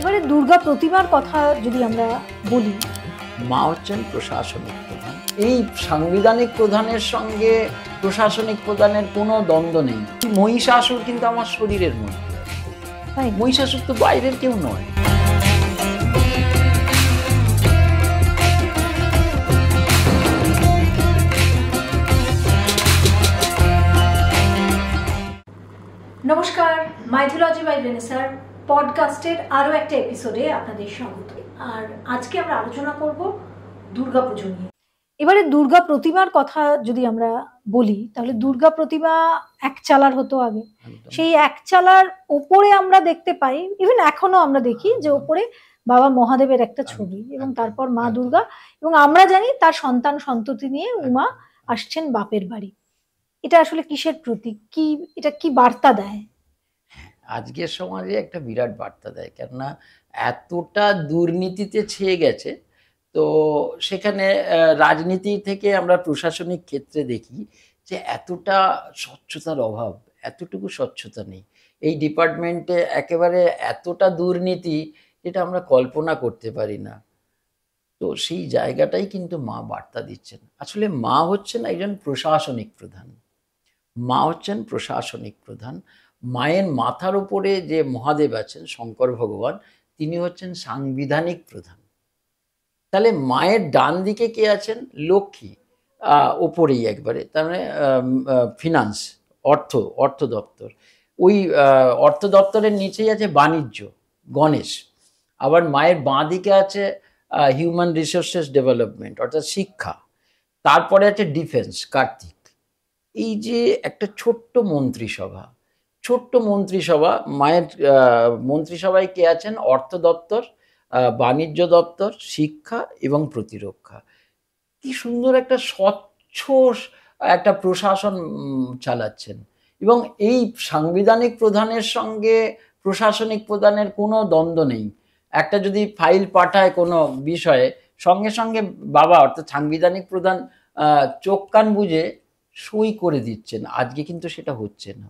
এবারে দুর্গা প্রতিমার কথা যদি আমরা বলি, মা হচ্ছেন প্রশাসনিক প্রধান। এই সাংবিধানিক প্রধানের সঙ্গে প্রশাসনিক প্রধানের কোনো দ্বন্দ্ব নেই। মহিষাসুর কিন্তু আমার শরীরের মধ্যে আছে। তাই মহিষাসুর তো বাইরের কেউ নয়। নমস্কার, মাইথোলজি বাই ভেনেসার পডকাস্টের আরও একটা এপিসোডে আপনাদের স্বাগত। আর আজকে আমরা আলোচনা করব দুর্গা পুজো নিয়ে। এবারে দুর্গা প্রতিমার কথা যদি আমরা বলি, তাহলে দুর্গা প্রতিমা এক চালার হতো আগে। সেই এক চালার ওপরে আমরা দেখতে পাই, ইভেন এখনো আমরা দেখি যে ওপরে বাবা মহাদেবের একটা ছবি এবং তারপর মা দুর্গা, এবং আমরা জানি তার সন্তান সন্ততি নিয়ে উমা আসছেন বাপের বাড়ি। এটা আসলে কিসের প্রতীক, কি এটা কি বার্তা দেয়? আজকের সমাজে একটা বিরাট বার্তা দেয়, কেননা এতটা দুর্নীতিতে ছেয়ে গেছে। তো সেখানে রাজনীতি থেকে আমরা প্রশাসনিক ক্ষেত্রে দেখি যে এতটা স্বচ্ছতার অভাব, এতটুকু স্বচ্ছতা নেই এই ডিপার্টমেন্টে। একেবারে এতটা দুর্নীতি যেটা আমরা কল্পনা করতে পারি না। তো সেই জায়গাটাই কিন্তু মা বার্তা দিচ্ছেন। আসলে মা হচ্ছেন একজন প্রশাসনিক প্রধান। মা হচ্ছেন প্রশাসনিক প্রধান। মায়ের মাথার উপরে যে মহাদেব আছেন শঙ্কর ভগবান, তিনি হচ্ছেন সাংবিধানিক প্রধান। তাহলে মায়ের ডান দিকে কে আছেন? লক্ষ্মী, ওপরেই একবারে, তার মানে ফিনান্স, অর্থ দপ্তর। ওই অর্থ দপ্তরের নিচেই আছে বাণিজ্য, গণেশ। আবার মায়ের বাঁ দিকে আছে হিউম্যান রিসোর্সেস ডেভেলপমেন্ট, অর্থাৎ শিক্ষা। তারপরে আছে ডিফেন্স, কার্তিক। এই যে একটা ছোট্ট মন্ত্রিসভা, মায়ের মন্ত্রিসভায় কে আছেন? অর্থ দপ্তর, বাণিজ্য দপ্তর, শিক্ষা এবং প্রতিরক্ষা। কি সুন্দর একটা স্বচ্ছ একটা প্রশাসন চালাচ্ছেন। এবং এই সাংবিধানিক প্রধানের সঙ্গে প্রশাসনিক প্রধানের কোনো দ্বন্দ্ব নেই। একটা যদি ফাইল পাঠায় কোনো বিষয়ে, সঙ্গে সঙ্গে বাবা অর্থাৎ সাংবিধানিক প্রধান চোখ কান বুঝে সই করে দিচ্ছেন। আজকে কিন্তু সেটা হচ্ছে না।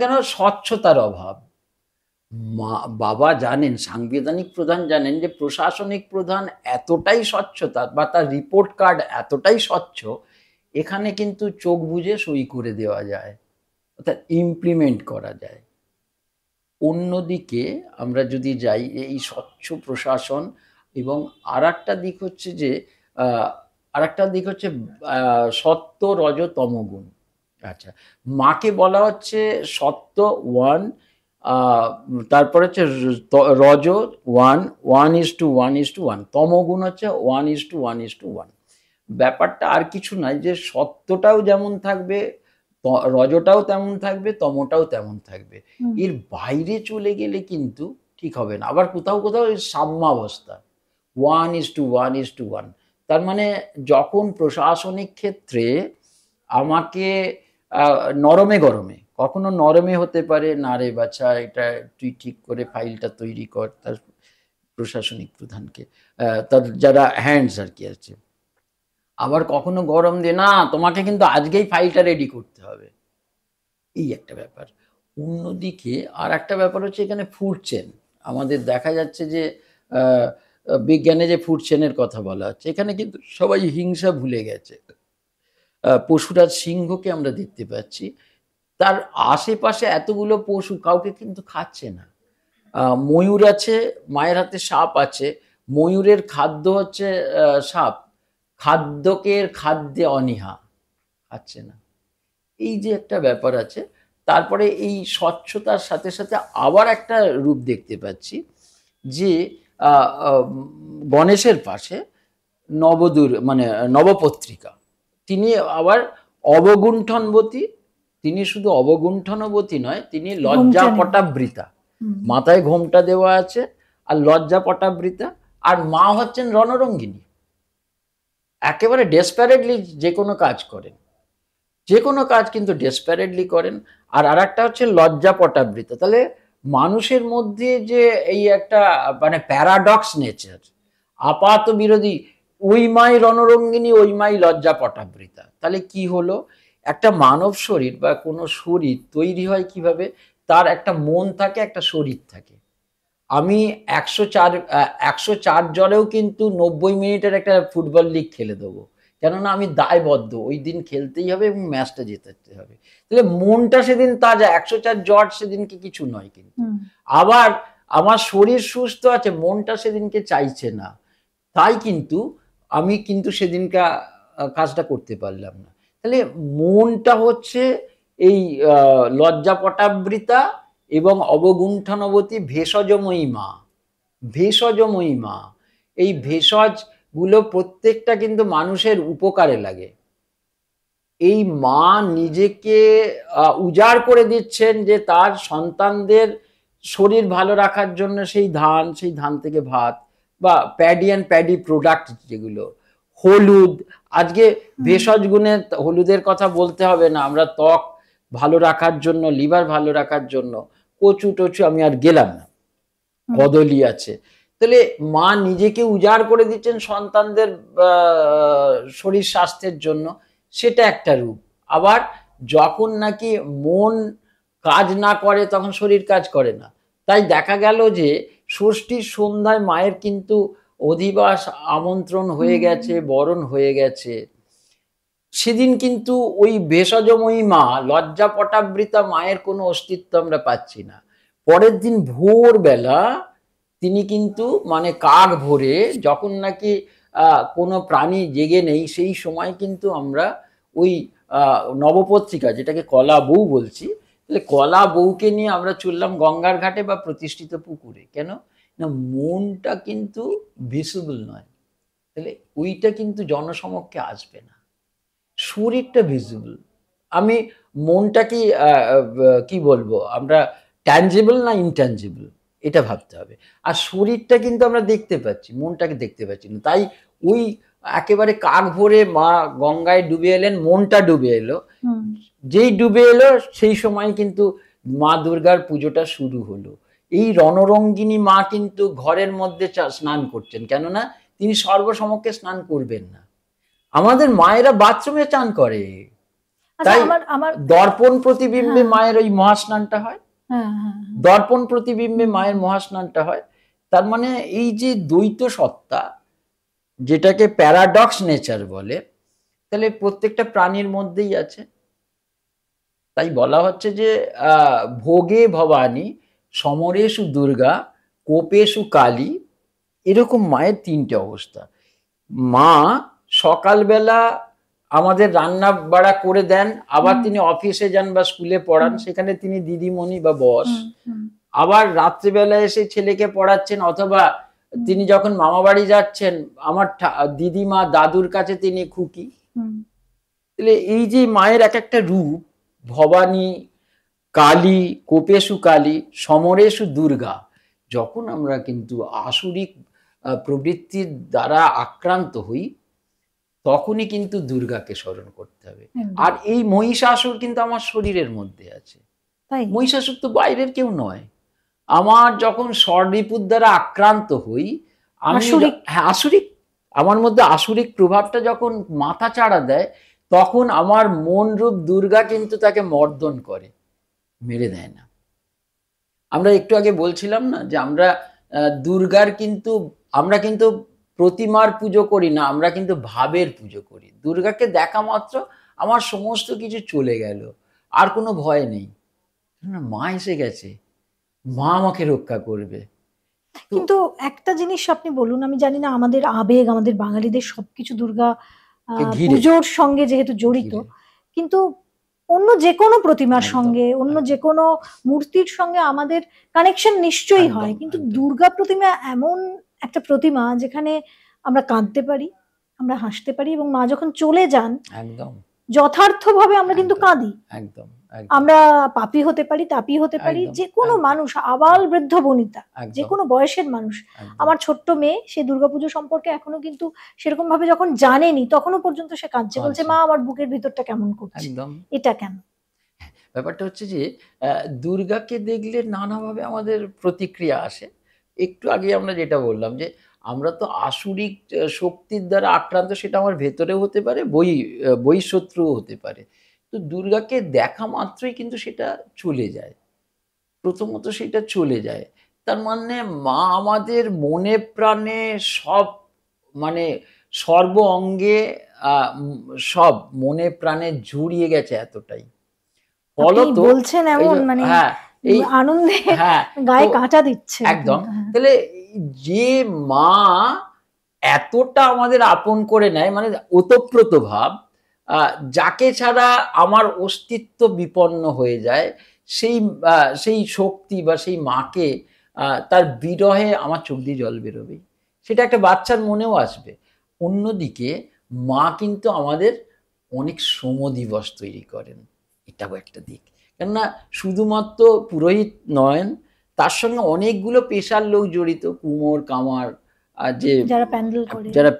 কেন? স্বচ্ছতার অভাব। বাবা জানেন, সাংবিধানিক প্রধান জানেন যে প্রশাসনিক প্রধান এতটাই স্বচ্ছতা বা তার রিপোর্ট কার্ড এতটাই স্বচ্ছ, এখানে কিন্তু চোখ বুঝে সই করে দেওয়া যায়, অর্থাৎ ইমপ্লিমেন্ট করা যায়। অন্যদিকে আমরা যদি যাই এই স্বচ্ছ প্রশাসন, এবং আর একটা দিক হচ্ছে যে সত্য রজ তমগুণ। আচ্ছা, মাকে বলা হচ্ছে সত্য 1, তারপর হচ্ছে রজ 1:1:1, তমগুণ হচ্ছে 1:1:1। ব্যাপারটা আর কিছু নয়, যে সত্যটাও যেমন থাকবে, রজটাও তেমন থাকবে, তমটাও তেমন থাকবে। এর বাইরে চলে গেলে কিন্তু ঠিক হবে না। আবার কোথাও সাম্যাবস্থা 1:1:1। তার মানে যখন প্রশাসনিক ক্ষেত্রে আমাকে নরমে গরমে, কখনো নরমে হতে পারে, না রে বাচ্চা এটা তুই ঠিক করে ফাইলটা তৈরি কর, তার প্রশাসনিক প্রধানকে, তার যারা হ্যান্ডস আর কি আছে। আবার কখনো গরম দিয়ে, না তোমাকে কিন্তু আজকেই ফাইলটা রেডি করতে হবে, এই একটা ব্যাপার। অন্যদিকে আর একটা ব্যাপার হচ্ছে এখানে ফুড চেন। আমাদের দেখা যাচ্ছে যে বিজ্ঞানে যে ফুড চেনের কথা বলা হচ্ছে, এখানে কিন্তু সবাই হিংসা ভুলে গেছে। পশুরাজ সিংহকে আমরা দেখতে পাচ্ছি, তার আশেপাশে এতগুলো পশু, কাউকে কিন্তু খাচ্ছে না। ময়ূর আছে, মায়ের হাতে সাপ আছে, ময়ূরের খাদ্য হচ্ছে সাপ, খাদ্যে অনীহা, খাচ্ছে না। এই যে একটা ব্যাপার আছে। তারপরে এই স্বচ্ছতার সাথে সাথে আবার একটা রূপ দেখতে পাচ্ছি, যে গণেশের পাশে নবপত্রিকা, তিনি আবার অবগুণ্ঠনবতী। তিনি শুধু অবগুণ্ঠনবতী নয়, তিনি লজ্জা পটাবৃতা, মাথায় ঘোমটা দেওয়া আছে, আর লজ্জা পটাবৃতা। আর মা হচ্ছেন রণরঙ্গিনী, একেবারে ডেসপারেটলি যে কোনো কাজ করেন, যে কোনো কাজ কিন্তু ডেসপারেটলি করেন। আর একটা হচ্ছে লজ্জা পটাবৃতা। তাহলে মানুষের মধ্যে যে এই একটা মানে প্যারাডক্স নেচার, আপাত বিরোধী, ওই মাই রণরঙ্গিনী, ওই মাই লজ্জা পটাবৃতা। তাহলে কি হলো? একটা মানব শরীর বা কোনো শরীর তৈরি হয় কিভাবে? তার একটা মন থাকে, একটা শরীর থাকে। আমি 104 জনেও কিন্তু 90 মিনিটের একটা ফুটবল লিগ খেলে দেবো, কেননা আমি দায়বদ্ধ, ওই দিন খেলতেই হবে এবং ম্যাচটা জেতাতে হবে। তাহলে মনটা সেদিন তাজা, 104 জ্বর সেদিনকে কিছু নয় কিন্তু। আবার আমার শরীর সুস্থ আছে, মনটা সেদিনকে চাইছে না, তাই কিন্তু আমি কিন্তু সেদিনকা কাজটা করতে পারলাম না। তাহলে মনটা হচ্ছে এই লজ্জাপটাবৃতা এবং অবগুণ্ঠনবতী ভেষজময়ী মা। ভেষজময়ী মা, এই ভেষজগুলো প্রত্যেকটা কিন্তু মানুষের উপকারে লাগে। এই মা নিজেকে উজাড় করে দিচ্ছেন যে তার সন্তানদের শরীর ভালো রাখার জন্য সেই ধান থেকে ভাত, বা প্যাডি অ্যান্ড প্যাডি প্রোডাক্ট যেগুলো, হলুদ, আজকে ভেষজ গুণে হলুদের কথা বলতে হবে না, আমরা ত্বক ভালো রাখার জন্য, লিভার ভালো রাখার জন্য কচু টচু আমি আর গেলাম না, কদলি আছে। তাহলে মা নিজেকে উজাড় করে দিচ্ছেন সন্তানদের শরীর স্বাস্থ্যের জন্য, সেটা একটা রূপ। আবার যখন নাকি মন কাজ না করে তখন শরীর কাজ করে না, তাই দেখা গেল যে ষষ্ঠীর সন্ধ্যায় মায়ের কিন্তু অধিবাস আমন্ত্রণ হয়ে গেছে, বরণ হয়ে গেছে। সেদিন কিন্তু ওই ভেষজময়ী মা, লজ্জাপটাবৃতা মায়ের কোনো অস্তিত্ব আমরা পাচ্ছি না। পরের দিন ভোরবেলা তিনি কিন্তু মানে কাক ভোরে, যখন নাকি কোনো প্রাণী জেগে নেই, সেই সময় কিন্তু আমরা ওই নবপত্রিকা, যেটাকে কলা বউ বলছি, তাহলে কলা বউকে নিয়ে আমরা চললাম গঙ্গার ঘাটে বা প্রতিষ্ঠিত পুকুরে। কেন না, মনটা কিন্তু ভিজিবল নয়, তাহলে ওইটা কিন্তু জনসমক্ষে আসবে না, শরীরটা ভিজিবল। আমি মনটা কি বলবো, আমরা ট্যাঞ্জিবল না ইনট্যাঞ্জিবল, এটা ভাবতে হবে। আর শরীরটা কিন্তু আমরা দেখতে পাচ্ছি, মনটাকে দেখতে পাচ্ছি না। তাই ওই একেবারে কাক ভোরে মা গঙ্গায় ডুবে এলেন, মনটা ডুবে এলো, যেই ডুবে এলো সেই সময় কিন্তু মা দুর্গার পুজোটা শুরু হলো। এই রণরঙ্গিনী মা কিন্তু ঘরের মধ্যে স্নান করছেন, কেননা তিনি সর্বসমক্ষে স্নান করবেন না। আমাদের মায়েরা বাথরুমে চান করে, তাই দর্পণ প্রতিবিম্বে মায়ের ওই মহাস্নানটা হয়, দর্পণ প্রতিবিম্বে মায়ের মহাস্নানটা হয়। তার মানে এই যে দ্বৈত সত্তা, যেটাকে প্যারাডক্স নেচার বলে, তাহলে প্রত্যেকটা প্রাণীর মধ্যেই আছে। তাই বলা হচ্ছে যে ভোগে ভবানী, সমরেশু দুর্গা, কোপেশু কালী, এরকম মায়ের তিনটে অবস্থা। মা সকালবেলা আমাদের রান্না বাড়া করে দেন, আবার তিনি অফিসে যান বা স্কুলে পড়ান, সেখানে তিনি দিদিমণি বা বস। আবার রাত্রিবেলা এসে ছেলেকে পড়াচ্ছেন, অথবা তিনি যখন মামা বাড়ি যাচ্ছেন আমার দিদিমা দাদুর কাছে তিনি খুকি। তাহলে এই যে মায়ের এক একটা রূপ, ভবানী, কালী, কোপেশু কালী, সমরেশু দুর্গা, যখন আমরা কিন্তু আসুরিক প্রবৃত্তির দ্বারা আক্রান্ত হই, তখনই কিন্তু দুর্গাকে স্মরণ করতে হবে। আর এই মহিষাসুর কিন্তু আমার শরীরের মধ্যে আছে। মহিষাসুর তো বাইরের কেউ নয়। আমার যখন ষড়রিপুর দ্বারা আক্রান্ত হই, আমি আসুরিক, আমার মধ্যে আসুরিক প্রভাবটা যখন মাথা চাড়া দেয়, তখন আমার মন রূপ দুর্গা কিন্তু তাকে মর্দন করে, মেরে দেয় না। আমরা একটু আগে বলছিলাম না যে আমরা দুর্গার কিন্তু, আমরা কিন্তু প্রতিমার পুজো করি না, আমরা কিন্তু ভাবের পুজো করি। দুর্গাকে দেখা মাত্র আমার সমস্ত কিছু চলে গেল, আর কোনো ভয় নেই, মা এসে গেছে, মা আমাকে রক্ষা করবে। কিন্তু একটা জিনিস আপনি বলুন, আমি জানি না, আমাদের আবেগ, আমাদের বাঙালিদের সবকিছু দুর্গা পুজোর সঙ্গে যেহেতু জড়িত, কিন্তু অন্য যে কোনো প্রতিমার সঙ্গে, অন্য যে কোনো মূর্তির সঙ্গে আমাদের কানেকশন নিশ্চয়ই হয়, কিন্তু দুর্গা প্রতিমা এমন একটা প্রতিমা যেখানে আমরা কাঁদতে পারি, আমরা হাসতে পারি, এবং মা যখন চলে যান একদম যথার্থভাবে আমরা কিন্তু কাঁদি। একদম আমরা পাপী হতে পারি, তাপী হতে পারি, যে কোনো মানুষ, আবাল বৃদ্ধ বনিতা, যে কোনো বয়সের মানুষ। আমার ছোট্ট মেয়ে, সে দুর্গাপুজো সম্পর্কে এখনো কিন্তু সেরকম ভাবে যখন জানেনি, তখনও পর্যন্ত সে কাঁদছে, বলছে মা আমার বুকের ভিতরটা কেমন করছে। এটা কেন? ব্যাপারটা হচ্ছে যে দুর্গাকে দেখলে নানাভাবে আমাদের প্রতিক্রিয়া আসে। একটু আগে আমরা যেটা বললাম যে আমরা তো আসুরিক শক্তির দ্বারা আক্রান্ত, সেটা আমার ভেতরেও হতে পারে, বহিঃশত্রুও হতে পারে। তো দুর্গাকে দেখা মাত্রই কিন্তু সেটা চলে যায়, প্রথমত সেটা চলে যায়। তার মানে মা আমাদের মনে প্রাণে সব, মানে সর্ব অঙ্গে সব মনে প্রাণে জুড়িয়ে গেছে এতটাই। ফলত বলছেন এমন মানে হ্যাঁ এই আনন্দে হ্যাঁ গায়ে কাঁটা দিচ্ছে একদম। তাহলে যে মা এতটা আমাদের আপন করে নেয়, মানে ওতপ্রোত ভাব, যাকে ছাড়া আমার অস্তিত্ব বিপন্ন হয়ে যায়, সেই শক্তি বা সেই মাকে তার বিরহে আমার চোখ দিয়ে জল বেরোবে, সেটা একটা বাচ্চার মনেও আসবে। অন্যদিকে মা কিন্তু আমাদের অনেক শ্রম দিবস তৈরি করেন, এটাও একটা দিক। কেননা শুধুমাত্র পুরোহিত নয়, তার সঙ্গে অনেকগুলো পেশার লোক জড়িত, কুমোর কামার, যে যারা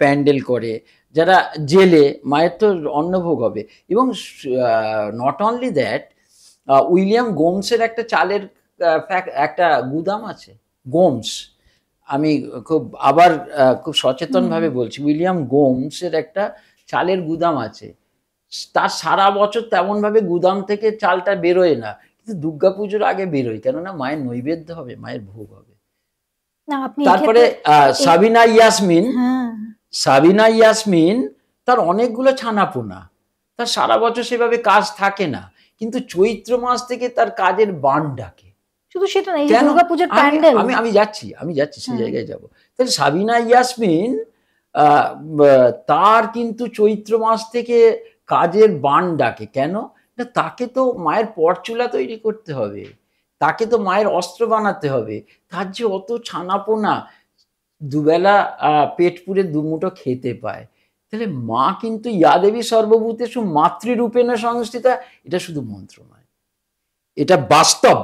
প্যান্ডেল করে, যারা জেলে, মায়ের তো অন্নভোগ হবে। এবং নট অনলি দ্যাট, উইলিয়াম গোমসের একটা চালের একটা গুদাম আছে, গোমস, আমি খুব সচেতনভাবে বলছি, উইলিয়াম গোমসের একটা চালের গুদাম আছে। তার সারা বছর তেমনভাবে গুদাম থেকে চালটা বেরোয় না, কিন্তু দুর্গাপুজোর আগে বেরোয়, কেননা মায়ের নৈবেদ্য হবে, মায়ের ভোগ হবে। তারপরে সাবিনা ইয়াসমিন তার অনেকগুলো ছানাপোনা, তার সারা বছর সেভাবে কাজ থাকে না, কিন্তু চৈত্র মাস থেকে তার কাজের বান ডাকে। শুধু সেটা না, এই দুর্গাপূজার প্যান্ডেল, আমি যাচ্ছি সেই জায়গায় যাব। তাহলে সাবিনা ইয়াসমিন তার কিন্তু চৈত্র মাস থেকে কাজের বান ডাকে। কেন? তাকে তো মায়ের পরচুলা তৈরি করতে হবে, তাকে তো মায়ের অস্ত্র বানাতে হবে, তার যে অত ছানাপোনা, দুবেলা পেট পুরে দুমুঠো খেতে পায়। তাহলে মা কিন্তু ইয়া দেবী সর্বভূতেষু মাতৃরূপেণ সংস্থিতা, এটা শুধু মন্ত্র নয়, এটা বাস্তব।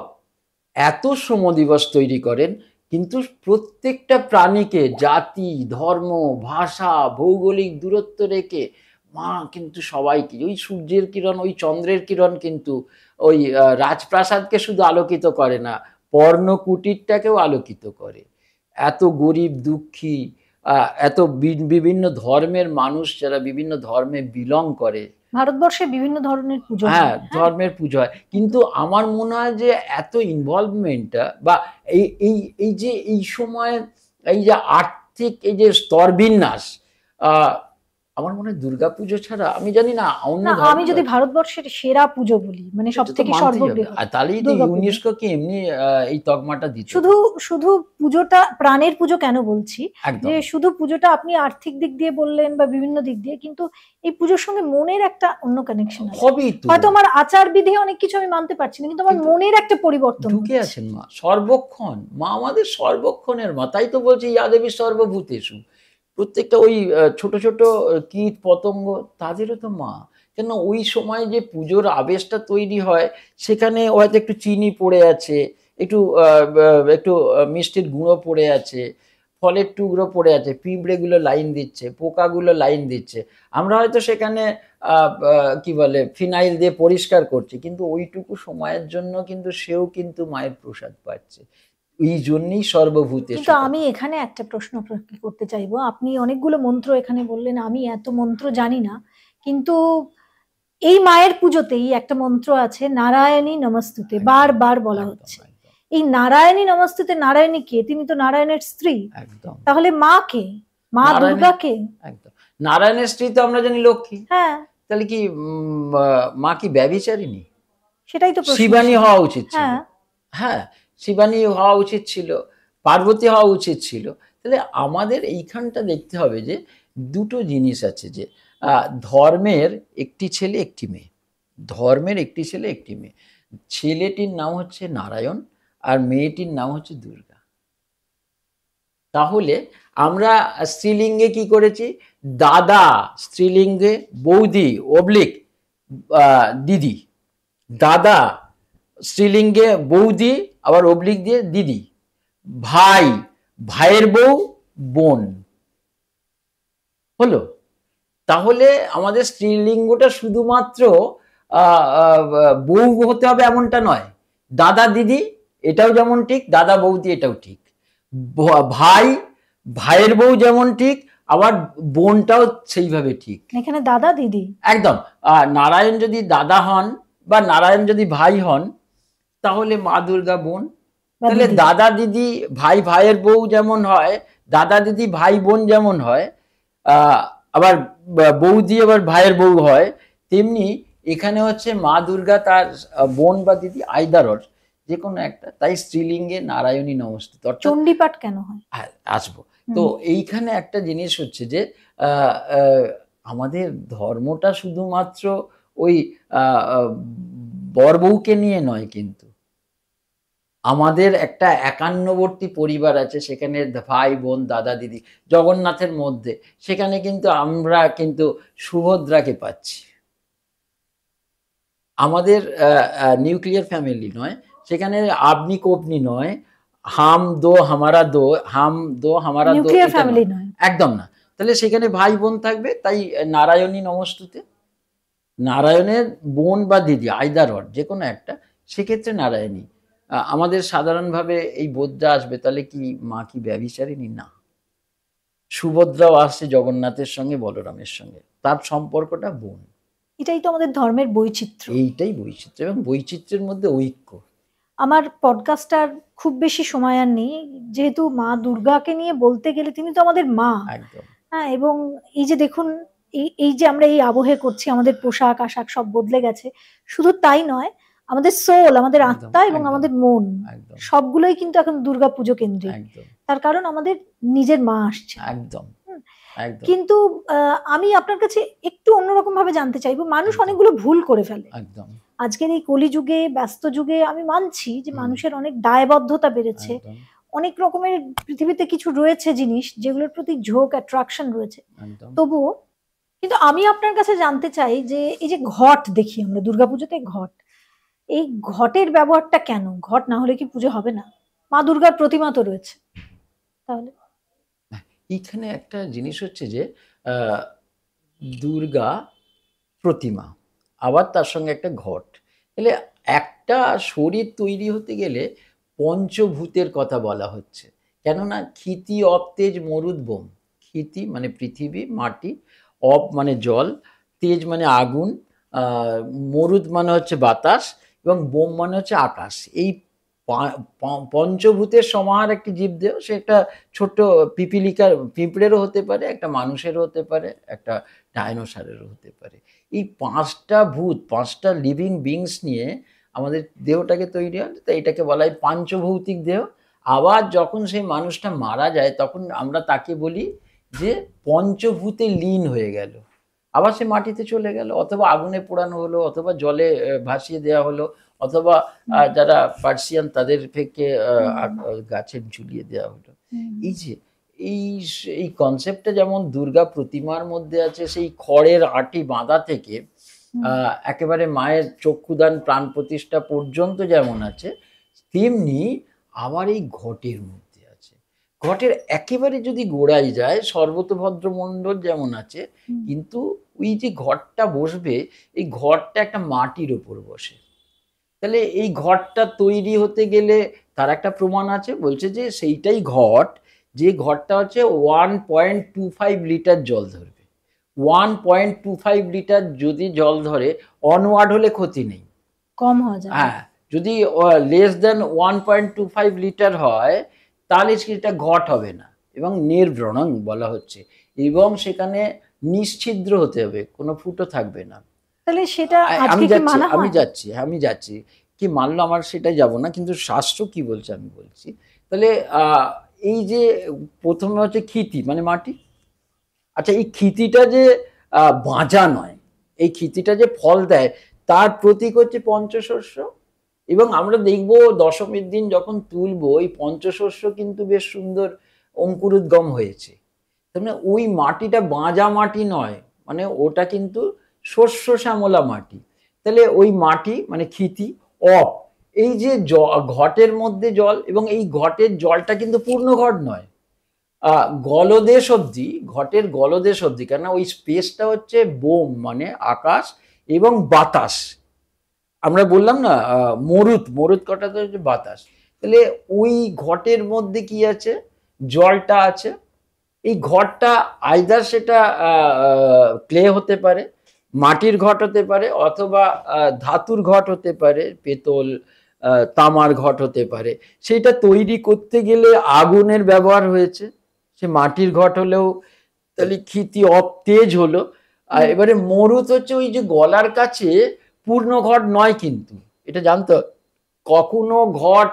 এত শ্রম দিবস তৈরি করেন, কিন্তু প্রত্যেকটা প্রাণীকে জাতি, ধর্ম, ভাষা, ভৌগোলিক দূরত্ব রেখে মা কিন্তু সবাইকে, ওই সূর্যের কিরণ, ওই চন্দ্রের কিরণ কিন্তু ওই রাজপ্রাসাদকে শুধু আলোকিত করে না, পর্ণকুটিরটাকেও আলোকিত করে। এত গরিব দুঃখী, এত বিভিন্ন ধর্মের মানুষ যারা বিভিন্ন ধর্মে বিলং করে, ভারতবর্ষে বিভিন্ন ধরনের পুজো, হ্যাঁ ধর্মের পুজো হয়, কিন্তু আমার মনে হয় যে এত ইনভলভমেন্টটা বা এই যে এই সময় এই যে আর্থিক এই যে স্তরবিন্যাস, আমার মনে হয় দুর্গাপুজো ছাড়া আমি জানি না অন্য, আমি যদি ভারতবর্ষের সেরা পুজো বলি, মানে সবথেকে সর্ববৃহৎ, তাহলেই তো ইউনেস্কো কে এমনি এই তকমাটা দিত। শুধু পুজোটা প্রাণের পুজো কেন বলছি, যে শুধু পুজোটা আপনি আর্থিক দিক দিয়ে বললেন বা বিভিন্ন দিক দিয়ে, কিন্তু এই পুজোর সঙ্গে মনের একটা অন্য কানেকশন আছে। হয়তো আমার আচার বিধি অনেক কিছু আমি মানতে পারছি না, কিন্তু আমার মনের একটা পরিবর্তন ঢুকে আছেন মা সর্বক্ষণ। মা আমাদের সর্বক্ষণের মা, তাই তো বলছি ইয়া দেবী সর্বভূতেষু। প্রত্যেকটা ওই ছোট ছোট কীট পতঙ্গ, তাদেরও তো মা। কেন ওই সময় যে পুজোর আবেশটা তৈরি হয়, সেখানে হয়তো একটু চিনি পড়ে আছে, একটু একটু মিষ্টির গুঁড়ো পড়ে আছে, ফলের টুকরো পড়ে আছে, পিঁপড়েগুলো লাইন দিচ্ছে, পোকাগুলো লাইন দিচ্ছে, আমরা হয়তো সেখানে কি বলে ফিনাইল দিয়ে পরিষ্কার করছি, কিন্তু ওইটুকু সময়ের জন্য কিন্তু সেও কিন্তু মায়ের প্রসাদ পাচ্ছে। এই জন্যই সর্বভূতে। কিন্তু আমি এখানে একটা প্রশ্ন করতে চাইবো, আপনি অনেকগুলো মন্ত্র এখানে বললেন, আমি এত মন্ত্র জানি না, কিন্তু এই মায়ের পুজোতেই একটা মন্ত্র আছে, নারায়ণী নমস্তুতে, বারবার বলা হচ্ছে। এই নারায়ণী নমস্তুতে, নারায়ণী কে? তিনি তো নারায়ণের স্ত্রী। একদম। তাহলে মা কে? মা দুর্গা কে? একদম। নারায়ণের স্ত্রী তো আমরা জানি লক্ষ্মী। হ্যাঁ, তাহলে কি মা কি ব্যভিচারিণী? সেটাই তো প্রশ্ন। শিবানী হওয়া উচিত ছিল। হ্যাঁ, শিবানী হওয়া উচিত ছিল, পার্বতী হওয়া উচিত ছিল। তাহলে আমাদের এইখানটা দেখতে হবে যে দুটো জিনিস আছে, যে ধর্মের একটি ছেলে একটি মেয়ে, ধর্মের একটি ছেলে একটি মেয়ে। ছেলেটির নাম হচ্ছে নারায়ণ আর মেয়েটির নাম হচ্ছে দুর্গা। তাহলে আমরা স্ত্রীলিঙ্গে কি করেছি? দাদা স্ত্রীলিঙ্গে, বৌদি অবলিক দিদি, দাদা স্ত্রীলিঙ্গে বৌদি, আবার অবলিক দিয়ে দিদি, ভাই, ভাইয়ের বউ, বোন হলো। তাহলে আমাদের স্ত্রীলিঙ্গটা শুধুমাত্র বউ হতে হবে এমনটা নয়, দাদা দিদি এটাও যেমন ঠিক, দাদা বৌদি এটাও ঠিক, ভাই ভাইয়ের বউ যেমন ঠিক, আবার বোনটাও সেইভাবে ঠিক। এখানে দাদা দিদি একদম। নারায়ণ যদি দাদা হন বা নারায়ণ যদি ভাই হন, তাহলে মা দুর্গা বোন, তাহলে দিদি। দাদা দিদি ভাই ভাইয়ের বউ যেমন হয়, দাদা দিদি ভাই বোন যেমন হয়, আবার বৌদি আবার ভাইয়ের বউ হয়, তেমনি এখানে হচ্ছে মা দুর্গা তার বোন বা দিদি আইদারর যে কোনো একটা, তাই স্ত্রীলিঙ্গে নারায়ণী নমস্তুতে, অর্থাৎ চণ্ডীপাঠ কেন হয়? আসবো। তো এইখানে একটা জিনিস হচ্ছে যে আমাদের ধর্মটা শুধুমাত্র ওই বর বউকে নিয়ে নয়, কিন্তু আমাদের একটা একান্নবর্তী পরিবার আছে, সেখানে ভাই বোন দাদা দিদি জগন্নাথের মধ্যে, সেখানে কিন্তু আমরা কিন্তু সুভদ্রাকে পাচ্ছি। আমাদের নিউক্লিয়ার ফ্যামিলি নয়, সেখানে আপনি কোপনি নয়, হাম দো হামারা দো, হাম দো হামারা দো, নিউক্লিয়ার এটা ফ্যামিলি নয়, নয়। একদম না। তাহলে সেখানে ভাই বোন থাকবে, তাই নারায়ণী নমস্তুতে, নারায়ণের বোন বা দিদি আইদার অর যে কোনো একটা, সেক্ষেত্রে নারায়ণী। আমাদের সাধারণভাবে এই বোধটা আসবে, তাহলে কি মা কি ব্যভিচারিণী? না, সুভদ্রাও আসছে জগন্নাথের সঙ্গে বলরামের সঙ্গে, তার সম্পর্কটা বোন। এটাই তো আমাদের ধর্মের বৈচিত্র্য। এইটাই বৈচিত্র্য, এবং বৈচিত্র্যের মধ্যে ঐক্য। আমার পডকাস্টটার খুব বেশি সময় আর নেই, যেহেতু মা দুর্গাকে নিয়ে বলতে গেলে তিনি তো আমাদের মা। একদম হ্যাঁ, এবং এই যে দেখুন, এই যে আমরা এই আবহে করছি, আমাদের পোশাক আশাক সব বদলে গেছে। শুধু তাই নয়, আমাদের সোল, আমাদের একদম, আত্মা এবং একদম, আমাদের মন একদম, সবগুলোই কিন্তু এখন দুর্গা পুজো কেন্দ্রিক। একদম, তার কারণ আমাদের নিজের মা আসছে। একদম, একদম, কিন্তু আমি আপনার কাছে একটু অন্যরকম ভাবে জানতে চাইবো, মানুষ একদম, অনেকগুলো ভুল করে ফেলে একদম, আজকের এই কলিযুগে, ব্যস্ত যুগে। আমি মানছি যে হুম, মানুষের অনেক দায়বদ্ধতা বেড়েছে, একদম, অনেক রকমের পৃথিবীতে কিছু রয়েছে জিনিস যেগুলোর প্রতি ঝোঁক, অ্যাট্রাকশন রয়েছে। একদম। তবুও কিন্তু আমি আপনার কাছে জানতে চাই যে এই যে ঘট দেখি আমরা দুর্গাপুজোতে, ঘট, এই ঘটের ব্যবহারটা কেন? ঘট না হলে কি পুজো হবে না? মা দুর্গার প্রতিমা তো রয়েছে, তাহলে? এইখানে একটা জিনিস হচ্ছে যে আহ, দুর্গা প্রতিমা, আবার তার সঙ্গে একটা ঘট, তাহলে একটা শরীর তৈরি হতে গেলে পঞ্চভূতের কথা বলা হচ্ছে। কেননা ক্ষিতি অব তেজ মরুদ বোম। ক্ষিতি মানে পৃথিবী মাটি, অব মানে জল, তেজ মানে আগুন, মরুদ মানে হচ্ছে বাতাস, এবং বোম মানে হচ্ছে আকাশ। এই পঞ্চভূতের সমাহার একটি জীবদেহ, সে একটা ছোট্ট পিপিলিকার পিঁপড়েরও হতে পারে, একটা মানুষেরও হতে পারে, একটা ডাইনোসরেরও হতে পারে। এই পাঁচটা ভূত, পাঁচটা লিভিং বিংস নিয়ে আমাদের দেহটাকে তৈরি হয়, তাই এটাকে বলা হয় পাঞ্চভৌতিক দেহ। আবার যখন সেই মানুষটা মারা যায়, তখন আমরা তাকে বলি যে পঞ্চভূতে লীন হয়ে গেল, আবার সে মাটিতে চলে গেল, অথবা আগুনে পোড়ানো হলো, অথবা জলে ভাসিয়ে দেওয়া হলো, অথবা যারা পার্সিয়ান তাদের থেকে গাছে ঝুলিয়ে দেওয়া হলো। এই যে এই এই কনসেপ্টটা যেমন দুর্গা প্রতিমার মধ্যে আছে, সেই খড়ের আটি বাঁধা থেকে একেবারে মায়ের চক্ষুদান প্রাণ প্রতিষ্ঠা পর্যন্ত যেমন আছে, তেমনি আবার এই ঘটের মধ্যে আছে। ঘটের একেবারে যদি গোড়ায় যায়, সর্বতভদ্র মণ্ডল যেমন আছে, কিন্তু ওই যে ঘরটা বসবে, এই ঘরটা একটা মাটির ওপর বসে। তাহলে এই ঘরটা তৈরি হতে গেলে তার একটা প্রমাণ আছে, বলছে যে সেইটাই ঘট, যে ঘরটা হচ্ছে 1.25 লিটার জল ধরবে। 1.25 লিটার যদি জল ধরে, অনওয়ার্ড হলে ক্ষতি নেই, কম হওয়া যায়। হ্যাঁ, যদি লেস দেন 1.25 লিটার হয়, তাহলে সেটা ঘট হবে না, এবং নির্ব্রণং বলা হচ্ছে, এবং সেখানে নিশ্ছিদ্র হতে হবে, কোনো ফুটো থাকবে না। তাহলে সেটা আজকে কি মানা হয়? আমি যাচ্ছি কি মানলো আমার সেটাই যাব না, কিন্তু শাস্ত্র কি বলছে আমি বলছি। তাহলে এই যে প্রথমে হচ্ছে ক্ষিতি মানে মাটি। আচ্ছা, এই ক্ষিতিটা যে বাঁচা নয়, এই ক্ষিতিটা যে ফল দেয়, তার প্রতীক হচ্ছে পঞ্চশস্য। এবং আমরা দেখবো দশমীর দিন যখন তুলবো, এই পঞ্চশস্য কিন্তু বেশ সুন্দর অঙ্কুরোদ্গম হয়েছে। তার মানে ওই মাটিটা বাঁজা মাটি নয়, মানে ওটা কিন্তু শস্য শ্যামলা মাটি। তাহলে ওই মাটি মানে ক্ষিতি অপ, এই যে ঘটের মধ্যে জল, এবং এই ঘটের জলটা কিন্তু পূর্ণ ঘট নয়, গলদেশ অবধি, ঘটের গলদেশ অবধি, কেননা ওই স্পেসটা হচ্ছে বোম মানে আকাশ এবং বাতাস। আমরা বললাম না মরুদ কটাতে হচ্ছে বাতাস। তাহলে ওই ঘটের মধ্যে কি আছে? জলটা আছে। এই ঘরটা আইদার সেটা ক্লে হতে পারে, মাটির ঘট হতে পারে, অথবা ধাতুর ঘট হতে পারে, পেতল, তামার ঘট হতে পারে। সেটা তৈরি করতে গেলে আগুনের ব্যবহার হয়েছে। সে মাটির ঘট হলেও তাহলে ক্ষিতি তেজ হলো। আর এবারে মরুত হচ্ছে ওই যে গলার কাছে পূর্ণ ঘট নয়, কিন্তু এটা জানতো কখনো ঘট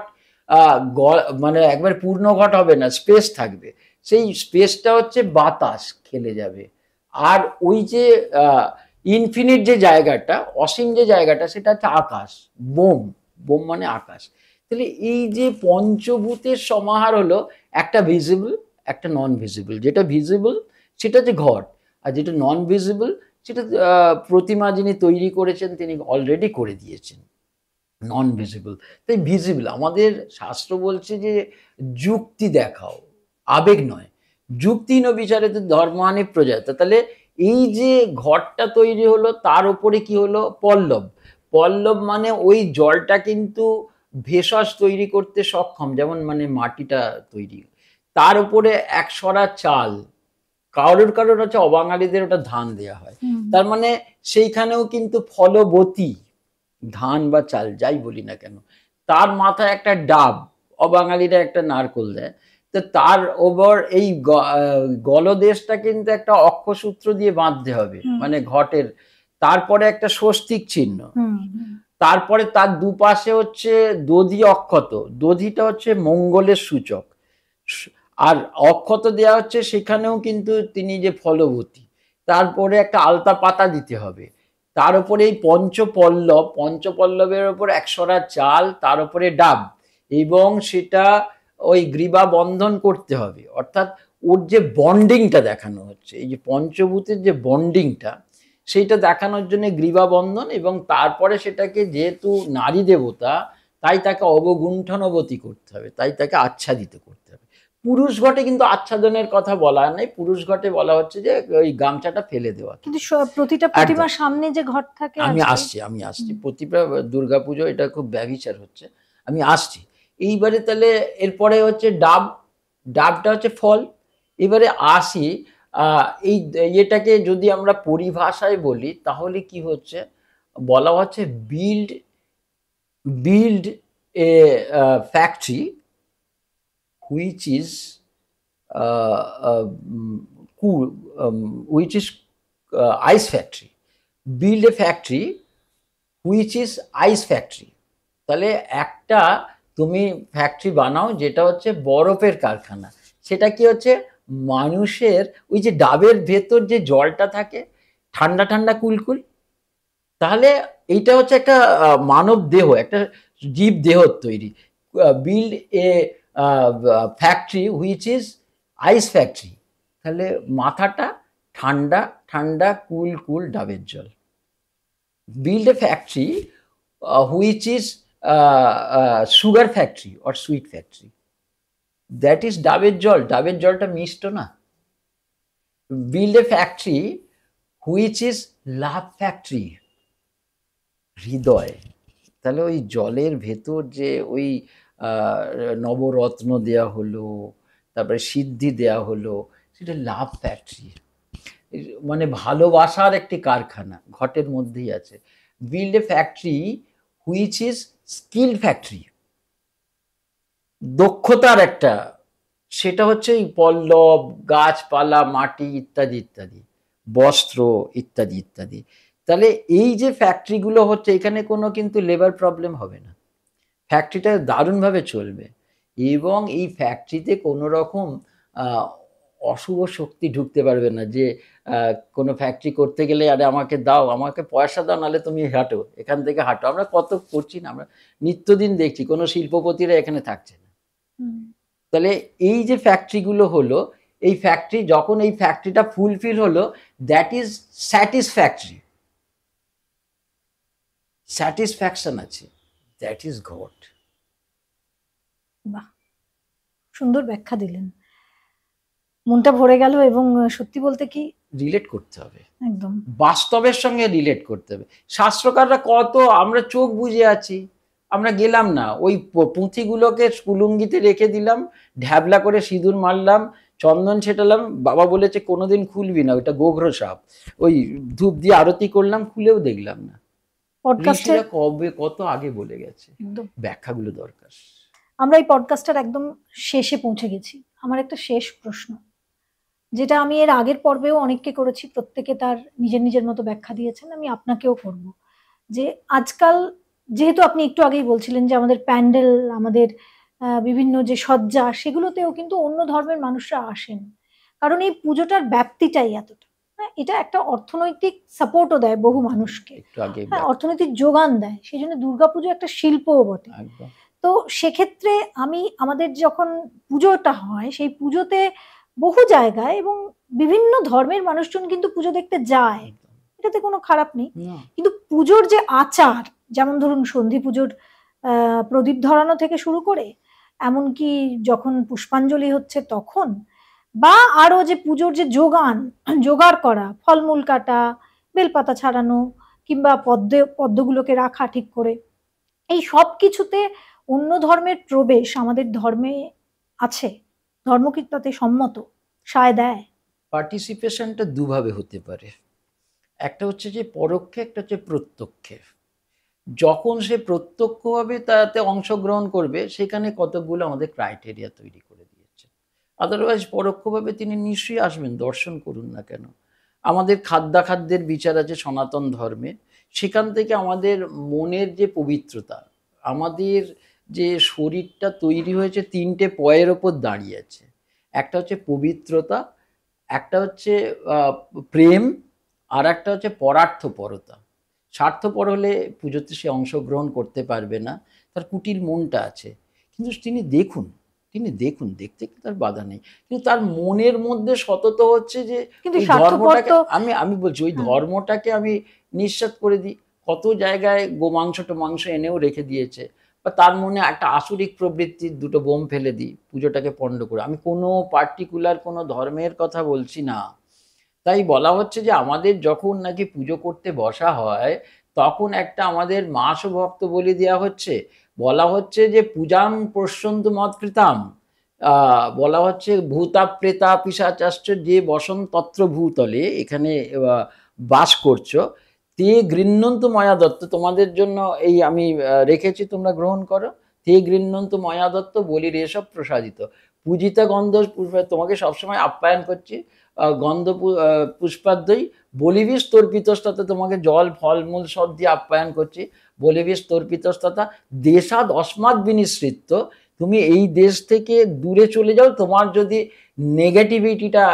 মানে একবার পূর্ণ ঘট হবে না, স্পেস থাকবে। সেই স্পেসটা হচ্ছে বাতাস খেলে যাবে। আর ওই যে ইনফিনিট যে জায়গাটা, অসীম যে জায়গাটা, সেটা হচ্ছে আকাশ। বোম, বোম মানে আকাশ। তাহলে এই যে পঞ্চভূতের সমাহার হলো, একটা ভিজিবল, একটা নন ভিজিবল। যেটা ভিজিবল সেটা হচ্ছে ঘট, আর যেটা নন ভিজিবল সেটা প্রতিমা যিনি তৈরি করেছেন তিনি অলরেডি করে দিয়েছেন, নন ভিজিবল। তাই ভিজিবল, আমাদের শাস্ত্র বলছে যে যুক্তি দেখাও, আবেগ নয়। যুক্তিহীন বিচারে তো ধর্মানি প্রজাত। তাহলে এই যে ঘরটা তৈরি হলো, তার উপরে কি হলো? পল্লব। পল্লব মানে ওই জলটা কিন্তু ভেষজ তৈরি করতে সক্ষম, যেমন মানে মাটিটা তৈরি, তার উপরে একসরা চাল। কারোর কারোর হচ্ছে অবাঙালিদের ওটা ধান দেয়া হয়, তার মানে সেইখানেও কিন্তু ফলবতী ধান বা চাল যাই বলি না কেন, তার মাথায় একটা ডাব, অবাঙালিরা একটা নারকোল দেয়। তো তার ওপর এই গলদেশটা কিন্তু একটা অক্ষসূত্র দিয়ে বাঁধতে হবে, মানে ঘটের। তারপরে একটা স্বস্তিক চিহ্ন, তারপরে তার দুপাশে হচ্ছে দধি অক্ষত। দধিটা হচ্ছে মঙ্গলের সূচক, আর অক্ষত দেয়া হচ্ছে সেখানেও কিন্তু তিনি যে ফলবতী। তারপরে একটা আলতা পাতা দিতে হবে, তার উপরে এই পঞ্চপল্লব, পঞ্চপল্লবের ওপর একসরা চাল, তার উপরে ডাব, এবং সেটা ওই গ্রীবা বন্ধন করতে হবে। অর্থাৎ ওর যে বন্ডিংটা দেখানো হচ্ছে, এই যে পঞ্চভূতের যে বন্ডিংটা, সেইটা দেখানোর জন্য গ্রীবা বন্ধন। এবং তারপরে সেটাকে, যেহেতু নারী দেবতা, তাই তাকে অবগুণ্ঠনবতী করতে হবে, তাই তাকে আচ্ছাদিত করতে হবে। পুরুষ ঘটে কিন্তু আচ্ছাদনের কথা বলা নাই, পুরুষ ঘটে বলা হচ্ছে যে ওই গামছাটা ফেলে দেওয়া। কিন্তু প্রতিটা প্রতিমার সামনে যে ঘট থাকে, আমি আসছি প্রতিটা দুর্গাপুজো এটা খুব ব্যভিচার হচ্ছে, আমি আসছি। এইবারে তাহলে এরপরে হচ্ছে ডাব, ডাবটা হচ্ছে ফল। এবারে আসি এই এটাকে যদি আমরা পরিভাষায় বলি, তাহলে কি হচ্ছে? বলা হচ্ছে build a factory which is cool, which is ice factory. Build a factory which is ice factory. তাহলে একটা তুমি ফ্যাক্টরি বানাও যেটা হচ্ছে বরফের কারখানা। সেটা কি হচ্ছে? মানুষের ওই যে ডাবের ভেতর যে জলটা থাকে ঠান্ডা ঠান্ডা কুলকুল, তাহলে এইটা হচ্ছে একটা মানব দেহ, একটা জীব দেহ তৈরি। Build a factory which is ice factory. তাহলে মাথাটা ঠান্ডা ঠান্ডা কুল কুল ডাবের জল। Build a factory which is sugar factory or sweet factory. That is ডাবের জল, ডাবের জলটা মিষ্ট না। Build a factory which is love factory, হৃদয়। তাহলে ওই জলের ভেতর যে ওই নবরত্ন দেয়া হলো, তারপরে সিদ্ধি দেয়া হলো, সেটা লাভ ফ্যাক্টরি, মানে ভালোবাসার একটি কারখানা ঘটের মধ্যেই আছে। Build a factory which is skill factory, দক্ষতার একটা, সেটা হচ্ছে এই পল্লব, গাছপালা, মাটি ইত্যাদি ইত্যাদি, বস্ত্র ইত্যাদি ইত্যাদি। তাহলে এই যে ফ্যাক্টরিগুলো হচ্ছে, এখানে কোনো কিন্তু লেবার প্রবলেম হবে না, ফ্যাক্টরিটা দারুণভাবে চলবে। এবং এই ফ্যাক্টরিতে কোনো রকম অশুভ শক্তি ঢুকতে পারবে না, যে কোনো ফ্যাক্টরি করতে গেলে আরে আমাকে দাও, আমাকে পয়সা দাও, নাহলে তুমি হাঁটো, এখান থেকে হাঁটো। আমরা কত করছি না, আমরা নিত্যদিন দেখছি, কোনো শিল্পপতিরা এখানে থাকছে না। তাহলে এই যে ফ্যাক্টরিগুলো হলো, এই ফ্যাক্টরি যখন এই ফ্যাক্টরিটা ফুলফিল হলো, দ্যাট ইজ স্যাটিসফ্যাক্টরি, স্যাটিসফ্যাকশন আছে, দ্যাট ইজ গড। বাহ, সুন্দর ব্যাখ্যা দিলেন, মনটা ভরে গেল। এবং সত্যি বলতে কি, রিলেট করতে হবে, একদম বাস্তবের সঙ্গে রিলেট করতে হবে। শাস্ত্রকাররা কত, আমরা চোখ বুঝে আছি, আমরা গেলাম না, ওই পুঁথিগুলোকে স্কুলুঙ্গিতে রেখে দিলাম, ঢ্যাবলা করে সিঁদুর মারলাম, চন্দন ছেটালাম, বাবা বলেছে কোনোদিন খুলবি না, ওইটা গোঘ্র সাপ, ওই ধূপ দিয়ে আরতি করলাম, খুলেও দেখলাম না। পডকাস্টের ঋষিরা কবে কত আগে বলে গেছে, একদম ব্যাখ্যাগুলো দরকার। আমরা এই পডকাস্টের একদম শেষে পৌঁছে গেছি। আমার একটা শেষ প্রশ্ন, যেটা আমি এর আগের পর্বেও অনেককে করেছি, প্রত্যেকে তার নিজের নিজের মতো ব্যাখ্যা দিয়েছেন, আমি আপনাকেও করব। যে আজকাল, যেহেতু আপনি একটু আগেই বলছিলেন যে আমাদের প্যান্ডেল, আমাদের বিভিন্ন যে সজ্জা, সেগুলোতেও কিন্তু অন্য ধর্মের মানুষরা আসেন, কারণ এই পুজোটার ব্যাপ্তিটাই এতটা। হ্যাঁ, এটা একটা অর্থনৈতিক সাপোর্টও দেয় বহু মানুষকে। একটু আগে হ্যাঁ, অর্থনৈতিক যোগান দেয়, সেই জন্য দুর্গাপুজো একটা শিল্পও বটে। একদম তো সেক্ষেত্রে আমাদের যখন পুজোটা হয়, সেই পুজোতে বহু জায়গায় এবং বিভিন্ন ধর্মের মানুষজন কিন্তু পুজো দেখতে যায়, একদম এটাতে কোনো খারাপ নেই। না, কিন্তু পুজোর যে আচার, যেমন ধরুন সন্ধি পুজোর প্রদীপ ধরানো থেকে শুরু করে এমনকি যখন পুষ্পাঞ্জলি হচ্ছে তখন, বা আরো যে পুজোর যে জোগাড় করা, ফলমূল কাটা, বেলপাতা ছাড়ানো, কিংবা পদ্মগুলোকে রাখা ঠিক করে, এই সব কিছুতে অন্য ধর্মের প্রবেশ আমাদের ধর্মে আছে? ধর্ম কি তাতে সম্মত, সায় দেয়? পার্টিসিপেশনটা দুভাবে হতে পারে। একটা হচ্ছে যে পরোক্ষে, একটা হচ্ছে প্রত্যক্ষে। যখন সে প্রত্যক্ষভাবে তাতে অংশগ্রহণ করবে, সেখানে কতকগুলো আমাদের ক্রাইটেরিয়া তৈরি করে দিয়েছে। আদারওয়াইজ পরোক্ষভাবে তিনি নিশ্চয়ই আসবেন, দর্শন করুন না কেন। আমাদের খাদ্যাখাদ্যের বিচার আছে সনাতন ধর্মে। সেখান থেকে আমাদের মনের যে পবিত্রতা, আমাদের যে শরীরটা তৈরি হয়েছে তিনটে পয়ের ওপর দাঁড়িয়ে আছে। একটা হচ্ছে পবিত্রতা, একটা হচ্ছে প্রেম, আর একটা হচ্ছে পরার্থপরতা। স্বার্থপর হলে পুজোতে সে অংশগ্রহণ করতে পারবে না, তার কুটিল মনটা আছে। কিন্তু তিনি দেখুন, দেখতে কি তার বাধা নেই, কিন্তু তার মনের মধ্যে সতত হচ্ছে যে কিন্তু ওই স্বার্থপর ধর্মটাকে তো আমি বলছি ওই ধর্মটাকে আমি নিঃস্বাত করে দিই। কত জায়গায় গোমাংস টোমাংস এনেও রেখে দিয়েছে, বা তার মনে একটা আসরিক প্রবৃত্তির দুটো বোম ফেলে দিই পুজোটাকে পণ্ড করে। আমি কোনো পার্টিকুলার কোনো ধর্মের কথা বলছি না। তাই বলা হচ্ছে যে আমাদের যখন নাকি পুজো করতে বসা হয়, তখন একটা আমাদের মাস ভক্ত বলি দেওয়া হচ্ছে। বলা হচ্ছে যে পূজাম প্রসন্ত মৎকৃতাম, বলা হচ্ছে ভূতা প্রেতা পিশাচাশ্চ যে বসন তত্র ভূতলে, এখানে বাস করছো, তে গৃহ্ণন্ত ময়া দত্ত, তোমাদের জন্য এই আমি রেখেছি, তোমরা গ্রহণ করো। তে গৃহ্ণন্ত ময়া দত্ত বলির এসব প্রসাদিত পূজিতা গন্ধ পুষ্প, তোমাকে সবসময় আপ্যায়ন করছি গন্ধ পুষ্পাদ্যই বলিবিশ তর্পিতস্ততা, তোমাকে জল ফলমূল সব দিয়ে আপ্যায়ন করছি। বলিবিশ তর্পিতস্ততা দেশাদ অস্মাৎ বিনিশ্রিত, তুমি এই দেশ থেকে দূরে চলে যাও তোমার যদি নেগেটিভিটিটা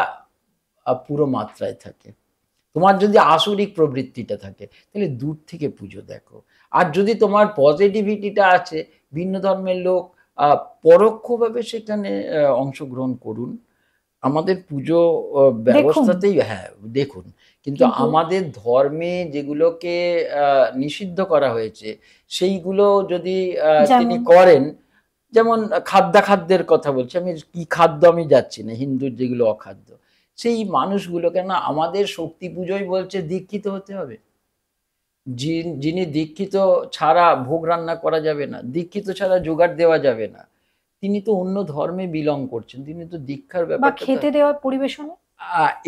পুরো মাত্রায় থাকে, তোমার যদি আসরিক প্রবৃত্তিটা থাকে, তাহলে দূর থেকে পুজো দেখো। আর যদি তোমার পজিটিভিটিটা আছে, ভিন্ন ধর্মের লোক পরোক্ষভাবে সেখানে অংশগ্রহণ করুন। আমাদের পুজো ব্যবস্থাতেই হ্যাঁ দেখুন, কিন্তু আমাদের ধর্মে যেগুলোকে নিষিদ্ধ করা হয়েছে সেইগুলো যদি তিনি করেন, যেমন খাদ্যাখাদ্যের কথা বলছি আমি, কি খাদ্য আমি যাচ্ছি না, হিন্দুর যেগুলো অখাদ্য, সেই মানুষগুলো কেন আমাদের শক্তি পুজোই বলছে দীক্ষিত হতে হবে। যিনি দীক্ষিত ছাড়া ভোগ রান্না করা যাবে না, দীক্ষিত ছাড়া জোগাড় দেওয়া যাবে না, তিনি তো অন্য ধর্মে বিলং করছেন, তিনি তো দীক্ষার ব্যাপারটা খেতে দেওয়া পরিবেশনে।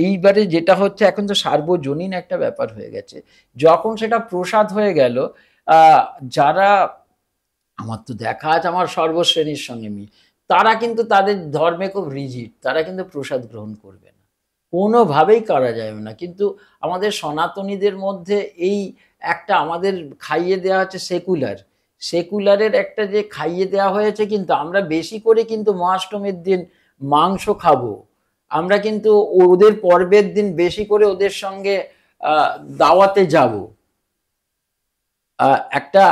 এইবারে যেটা হচ্ছে এখন তো সার্বজনীন একটা ব্যাপার হয়ে গেছে। যখন সেটা প্রসাদ হয়ে গেল, যারা, আমার তো দেখা আছে আমার সর্বশ্রেণীর সঙ্গে তারা কিন্তু তাদের ধর্মে খুব রিজিড, তারা কিন্তু প্রসাদ গ্রহণ করবে না, কোনোভাবেই করা যাবে না। কিন্তু আমাদের সনাতনীদের মধ্যে এই একটা আমাদের খাইয়ে দেওয়া হচ্ছে সেকুলারের একটা যে খাইয়ে দেওয়া হয়েছে, কিন্তু আমরা বেশি করে কিন্তু মহাষ্টমীর দিন মাংস খাবো, আমরা কিন্তু ওদের পর্বের দিন বেশি করে ওদের সঙ্গে দাওয়াতে যাব। একটা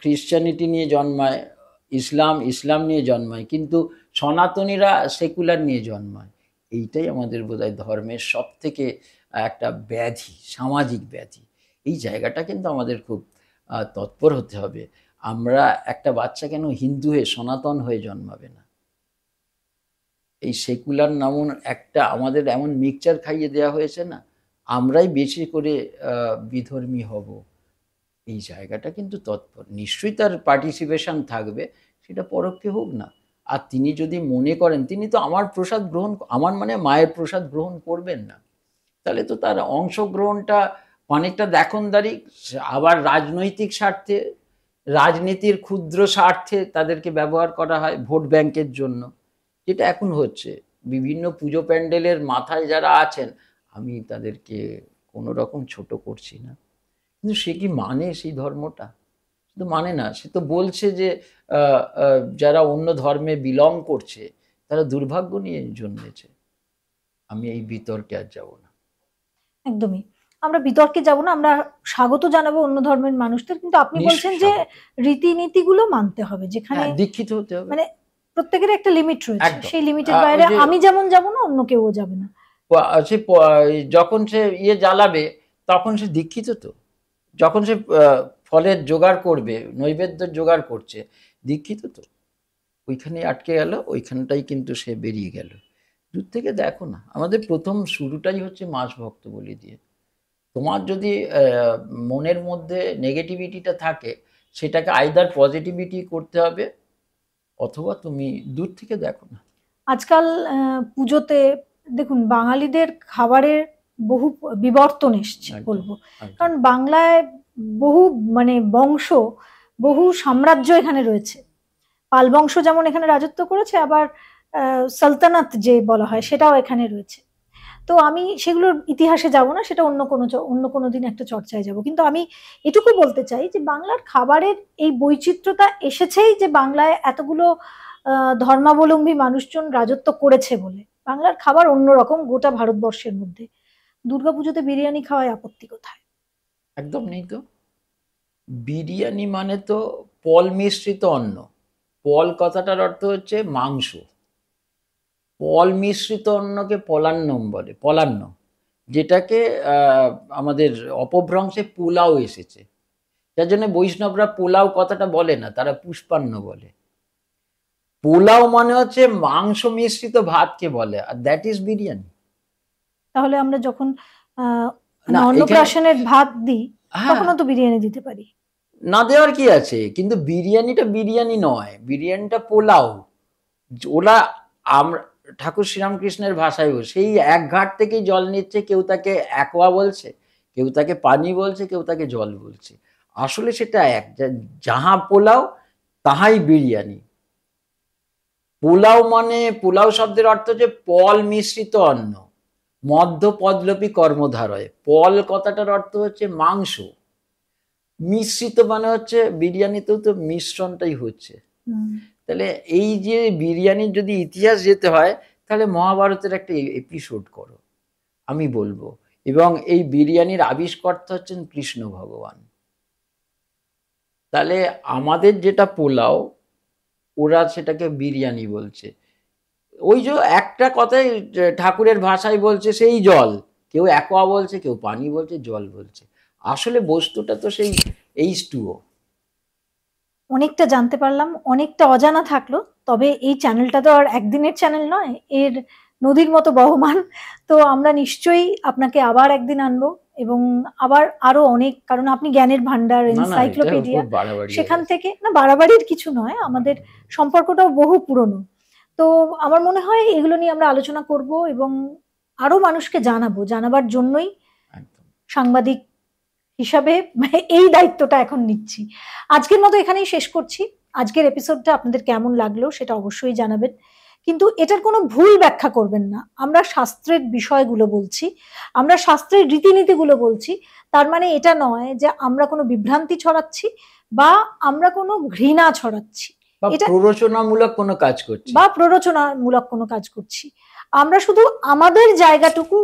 ক্রিশ্চিয়ানিটি নিয়ে জন্মায়, ইসলাম নিয়ে জন্মায়, কিন্তু সনাতনীরা সেকুলার নিয়ে জন্মায়। এইটাই আমাদের বোধহয় ধর্মের সব থেকে একটা ব্যাধি, সামাজিক ব্যাধি। এই জায়গাটা কিন্তু আমাদের খুব তৎপর হতে হবে। আমরা একটা বাচ্চা কেন হিন্দু হয়ে সনাতন হয়ে জন্মাবে না? এই সেকুলার নামন একটা আমাদের এমন মিক্সচার খাইয়ে দেওয়া হয়েছে না, আমরাই বেশি করে বিধর্মী হব। এই জায়গাটা কিন্তু তৎপর, নিশ্চয়ই তার পার্টিসিপেশন থাকবে, সেটা পরোক্ষে হোক না। আর তিনি যদি মনে করেন তিনি তো আমার প্রসাদ গ্রহণ, আমার মানে মায়ের প্রসাদ গ্রহণ করবেন না, তাহলে তো তার অংশগ্রহণটা অনেকটা দেখনদারি, আবার রাজনৈতিক স্বার্থে, রাজনীতির ক্ষুদ্র স্বার্থে তাদেরকে ব্যবহার করা হয় ভোট ব্যাংকের জন্য, যেটা এখন হচ্ছে। বিভিন্ন পুজো প্যান্ডেলের মাথায় যারা আছেন, আমি তাদেরকে কোনো রকম ছোট করছি না, কিন্তু সে কি মানে সেই ধর্মটা? সে তো মানে না। সে তো বলছে যে যারা অন্য ধর্মে বিলং করছে তারা দুর্ভাগ্য নিয়ে জন্মেছে। আমি এই বিতর্কে আর যাব না। একদমই, আমরা বিতর্কে যাব না, আমরা স্বাগত জানাবো অন্য ধর্মের মানুষদের, কিন্তু আপনি বলছেন যে রীতিনীতিগুলো মানতে হবে, যেখানে দীক্ষিত হতে হবে, মানে প্রত্যেকের একটা লিমিট রয়েছে, সেই লিমিটের বাইরে ওই যে আমি যেমন যাব না, অন্য কেউ যাবে না। সে যখন সে জ্বালাবে তখন সে দীক্ষিত তো, যখন সে ফলের জোগাড় করবে, নৈবেদ্যের জোগাড় করছে, দীক্ষিত তো। ওইখানে আটকে গেল, ওইখানটাই কিন্তু সে বেরিয়ে গেল। দূর থেকে দেখো না, আমাদের প্রথম শুরুটাই হচ্ছে মাছ ভক্ত বলি দিয়ে। তোমার যদি মনের মধ্যে নেগেটিভিটিটা থাকে, সেটাকে আইদার পজিটিভিটি করতে হবে, অথবা তুমি দূর থেকে দেখো না। আজকাল পুজোতে দেখুন বাঙালিদের খাবারের বহু বিবর্তন এসছে বলবো, কারণ বাংলায় বহু মানে বংশ, বহু সাম্রাজ্য এখানে রয়েছে। পাল বংশ যেমন এখানে রাজত্ব করেছে, আবার সালতানাত যে বলা হয় সেটাও এখানে রয়েছে। তো আমি সেগুলোর ইতিহাসে যাব না, সেটা অন্য কোনো দিন একটা চর্চায় যাব। কিন্তু আমি এটুকু বলতে চাই যে বাংলার খাবারের এই বৈচিত্র্যতা এসেছেই যে বাংলায় এতগুলো ধর্মাবলম্বী মানুষজন রাজত্ব করেছে বলে। বাংলার খাবার অন্যরকম গোটা ভারতবর্ষের মধ্যে। দুর্গাপুজোতে বিরিয়ানি খাওয়ায় আপত্তি কোথায়? একদম নেই তো। বিরিয়ানি মানে তো পল মিশ্রিত অন্ন। পল কথাটার অর্থ হচ্ছে মাংস। পল মিশ্রিত অন্নকে পলান্নম বলে, পলান্ন, যেটাকে আমাদের অপভ্রংশে পোলাও এসেছে। যার জন্য বৈষ্ণবরা পোলাও কথাটা বলে না, তারা পুষ্পান্ন বলে। পোলাও মানে হচ্ছে মাংস মিশ্রিত ভাতকে বলে, আর দ্যাট ইজ বিরিয়ানি। তাহলে আমরা যখন অন্নপ্রাশনের ভাত দিই তখনও তো বিরিয়ানি দিতে পারি, না দেওয়ার কি আছে? কিন্তু বিরিয়ানিটা বিরিয়ানি নয়, বিরিয়ানিটা পোলাও। ওরা আমরা ঠাকুর শ্রীরামকৃষ্ণের ভাষায় সেই এক ঘাট থেকেই জল নিচ্ছে, কেউ তাকে অ্যাকোয়া বলছে, কেউ তাকে পানি বলছে, কেউ তাকে জল বলছে। আসলে সেটা এক, যাহা পোলাও তাহাই বিরিয়ানি। পোলাও মানে, পোলাও শব্দের অর্থ হচ্ছে পল মিশ্রিত অন্ন, মধ্য পদলোপী কর্মধারয়। পল কথাটার অর্থ হচ্ছে মাংস, মিশ্রিত মানে হচ্ছে বিরিয়ানিতেও তো মিশ্রণটাই হচ্ছে। তাহলে এই যে বিরিয়ানির যদি ইতিহাস যেতে হয়, তাহলে মহাভারতের একটা এপিসোড করো, আমি বলবো। এবং এই বিরিয়ানির আবিষ্কর্তা হচ্ছেন কৃষ্ণ ভগবান। তাহলে আমাদের যেটা পোলাও, ওরা সেটাকে বিরিয়ানি বলছে। ওই যে একটা কথাই ঠাকুরের ভাষায় বলছে, সেই জল, কেউ অ্যাকোয়া বলছে, কেউ পানি বলছে, জল বলছে। আসলে বস্তুটা তো সেই H2O। অনেকটা জানতে পারলাম, অনেকটা অজানা থাকলো। তবে এই চ্যানেলটা তো আর একদিনের চ্যানেল নয়, এর নদীর মতো বহমান। তো আমরা নিশ্চয়ই আপনাকে আবার একদিন আনবো, এবং আবার আরো অনেক, কারণ আপনি জ্ঞানের ভান্ডার, এনসাইক্লোপিডিয়া, সেখান থেকে না, বাড়াবাড়ির কিছু নয়, আমাদের সম্পর্কটাও বহু পুরনো। তো আমার মনে হয় এগুলো নিয়ে আমরা আলোচনা করব এবং আরো মানুষকে জানাবো, জানাবার জন্যই সাংবাদিক হিসাবে এই দায়িত্বটা এখন নিচ্ছি। আজকের মতো এখানেই শেষ করছি। আজকের এপিসোডটা আপনাদের কেমন লাগলো সেটা অবশ্যই জানাবেন, কিন্তু এটার কোনো ভুল ব্যাখ্যা করবেন না। আমরা শাস্ত্রের বিষয়গুলো বলছি, আমরা শাস্ত্রের রীতিনীতিগুলো বলছি, তার মানে এটা নয় যে আমরা কোনো বিভ্রান্তি ছড়াচ্ছি বা আমরা কোনো ঘৃণা ছড়াচ্ছি, এটা প্ররোচনামূলক কোনো কাজ করছি বা প্ররোচনামূলক কোনো কাজ করছি। আমরা শুধু আমাদের জায়গাটুকু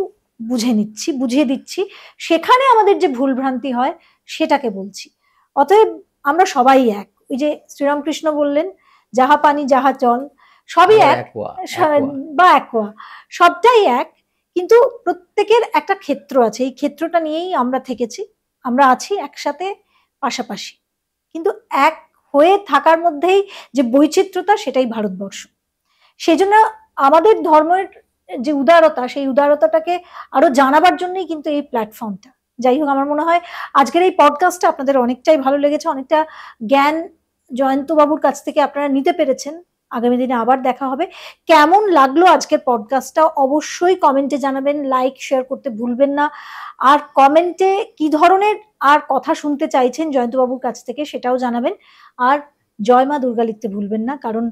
বুঝিয়ে দিচ্ছি, সেখানে আমাদের যে ভুল ভ্রান্তি হয় সেটাকে বলছি। অতএব আমরা সবাই এক। ওই যে শ্রীরামকৃষ্ণ বললেন, যাহা পানি যাহা জল সবই এক, বা অ্যাকোয়া, সবটাই এক। কিন্তু প্রত্যেকের একটা ক্ষেত্র আছে, এই ক্ষেত্রটা নিয়েই আমরা থেকেছি, আমরা আছি একসাথে পাশাপাশি, কিন্তু এক হয়ে থাকার মধ্যেই যে বৈচিত্র্যতা, সেটাই ভারতবর্ষ। সেই জন্য আমাদের ধর্মের যে উদারতা, সেই উদারতাটাকে আরো জানাবার জন্যই কিন্তু এই প্ল্যাটফর্মটা। যাই হোক, আমার মনে হয় আজকের এই পডকাস্টটা আপনাদের অনেকটাই ভালো লেগেছে, অনেকটা জ্ঞান জয়ন্ত বাবুর কাছ থেকে আপনারা নিতে পেরেছেন। আগামী দিনে আবার দেখা হবে। কেমন লাগলো আজকের পডকাস্টটা অবশ্যই কমেন্টে জানাবেন, লাইক শেয়ার করতে ভুলবেন না। আর কমেন্টে কি ধরনের আর কথা শুনতে চাইছেন জয়ন্তবাবুর কাছ থেকে সেটাও জানাবেন। আর জয় মা দুর্গা লিখতে ভুলবেন না, কারণ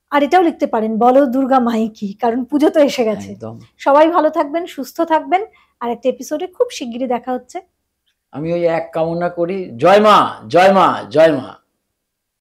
আর এটাও লিখতে পারেন বলো দুর্গা মাই কি, কারণ পুজো তো এসে গেছে। একদম। সবাই ভালো থাকবেন, সুস্থ থাকবেন। আর একটা এপিসোডে খুব শিগগিরই দেখা হচ্ছে। আমি ওই এক কামনা করি, জয় মা, জয় মা, জয় মা।